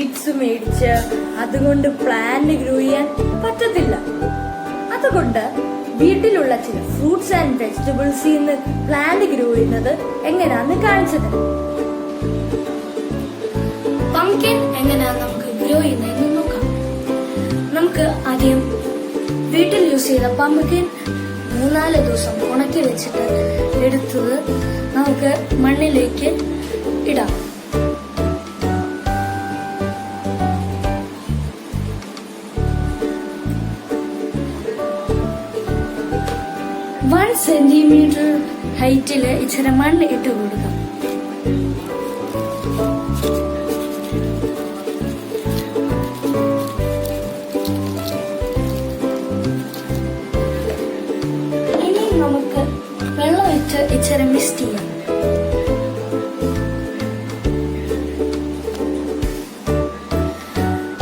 Seeds മേടിച്ച് അതുകൊണ്ട് plant grow ചെയ്യാൻ പറ്റത്തില്ല. അതുകൊണ്ട് വീട്ടിലുള്ള ചില ഫ്രൂട്ട്സ് ആൻഡ് വെജിറ്റബിൾസിൽ നിന്ന് പ്ലാന്റ് ഗ്രോ ചെയ്യുന്നത് എങ്ങനെയാന്ന് കാണിച്ചത്. പംകിൻ എങ്ങനെയാണ് നമുക്ക് ഗ്രോ ചെയ്യുന്നതെന്ന് നോക്കാം. നമുക്ക് ആദ്യം വീട്ടിൽ യൂസ് ചെയ്ത പംകിൻ 3-4 ദിവസം ഉണക്കി വെച്ചിട്ട് എടുത്തത് നമുക്ക് മണ്ണിലേക്ക് ഇടാം. One centimeter ഹൈറ്റില് ഇച്ചിരി മണ്ണ് ഇട്ട് കൊടുക്കാം. ഇനി നമുക്ക് വെള്ളം ഒഴിച്ച് ഇച്ചിരി മിക്സ് ചെയ്യാം.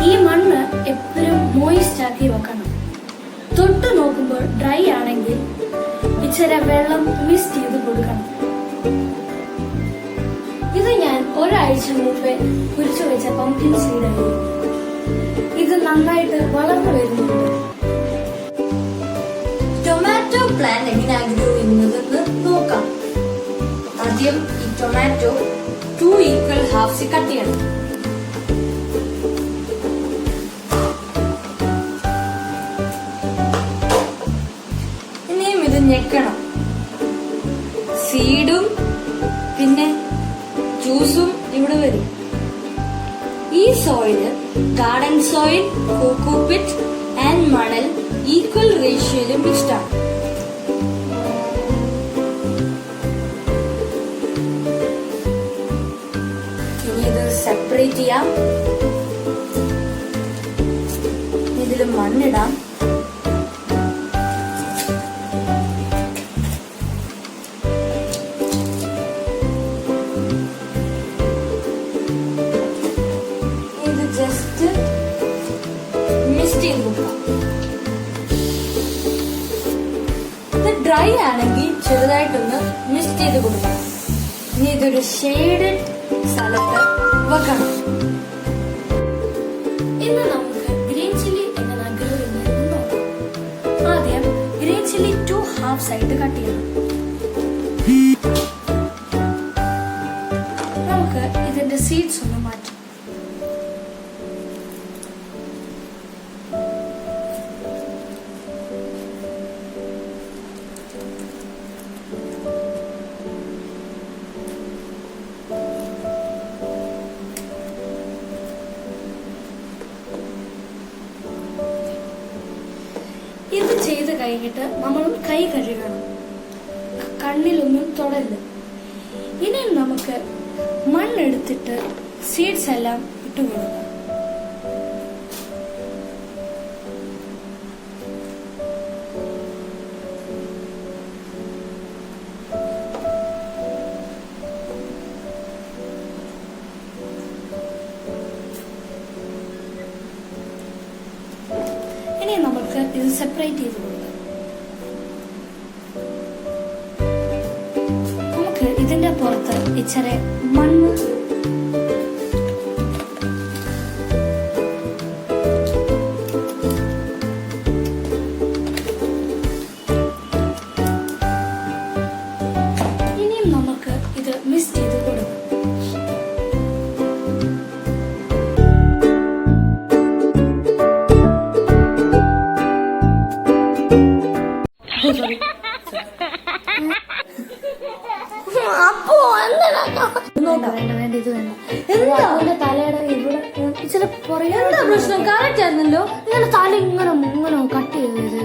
ഈ മണ്ണ് എപ്പോഴും മോയിസ്റ്റ് ആക്കി വെക്കണം. തൊട്ട് നോക്കുമ്പോൾ ഡ്രൈ ആണെങ്കിൽ ഇച്ചിരി വെള്ളം മിക്സ് ചെയ്ത് കൊടുക്കണം. ഇത് ഞാൻ ഒരാഴ്ച മുമ്പേ കുഴിച്ചു വെച്ച പംകിൻ സീഡായി. ഇത് നന്നായിട്ട് വളർന്നു വരുന്നുണ്ട്. ടൊമാറ്റോ പ്ലാന്റ് എങ്ങനെയാണ് ഗ്രോ ചെയ്യുന്നതെന്ന് നോക്കാം. ആദ്യം ഈ ടൊമാറ്റോ 2 ഈക്വൽ ഹാഫ്സ് കട്ട് ചെയ്യണം. ഇനിയും ഇത് ഞെക്കണം. സീഡും പിന്നെ ജ്യൂസും ഇവിടെ വരും. ഈ സോയില് ഗാർഡൻ സോയിൽ, കോക്കോപിറ്റ് ആൻഡ് മണൽ ഈക്വൽ റേഷ്യോയില് മിക്സ്ഡ് ആണ്. ഇനി ഇത് സെപ്പറേറ്റ് ചെയ്യാം. ഇതിൽ മണ്ണിടാം. ജസ്റ്റ് മിക്സ് ചെയ്ത് കൊടുക്കാം. ഇത് ഡ്രൈ ആണെങ്കിൽ ചെറുതായിട്ടൊന്ന് മിക്സ് ചെയ്ത് കൊടുക്കാം. ഇനി ഇതൊരു ഷെയ്ഡഡ് സ്ഥലത്ത് വെക്കണം. ഇന്ന് നമുക്ക് ഗ്രീൻ ചില്ലി എങ്ങനെ ഗ്രോ ചെയ്യുന്നതെന്ന് നോക്കാം. ആദ്യം ഗ്രീൻ ചില്ലി 2 ഹാഫ്സ് ആയിട്ട് കട്ട് ചെയ്യണം. നമുക്ക് ഇതിന്റെ സീഡ്സ് ഒന്ന് മാറ്റാം. ഇത് ചെയ്ത് കഴിഞ്ഞിട്ട് നമ്മൾ കൈ കഴുകണം. കണ്ണിലൊന്നും തൊടരുത്. ഇനി നമുക്ക് മണ്ണെടുത്തിട്ട് സീഡ്സ് എല്ലാം ഇട്ടുകൊടുക്കാം. ഇനി നമുക്ക് ഇത് സെപ്പറേറ്റ് ചെയ്ത് കൊടുക്കാം. നമുക്ക് ഇതിന്റെ പുറത്ത് ഇച്ചിരി മണ്ണ് ഇനിയും നമുക്ക് ഇത് മിക്സ് ചെയ്ത് കൊടുക്കാം. അപ്പോ വേണ്ട ഇത് വേണ്ട. എന്താ തലയുടെ ഇവിടെ ഇച്ചിരി പുറകെ പ്രശ്നം കറക്റ്റ് ആയിരുന്നല്ലോ. ഇങ്ങനെ തല ഇങ്ങനെ കട്ട് ചെയ്ത്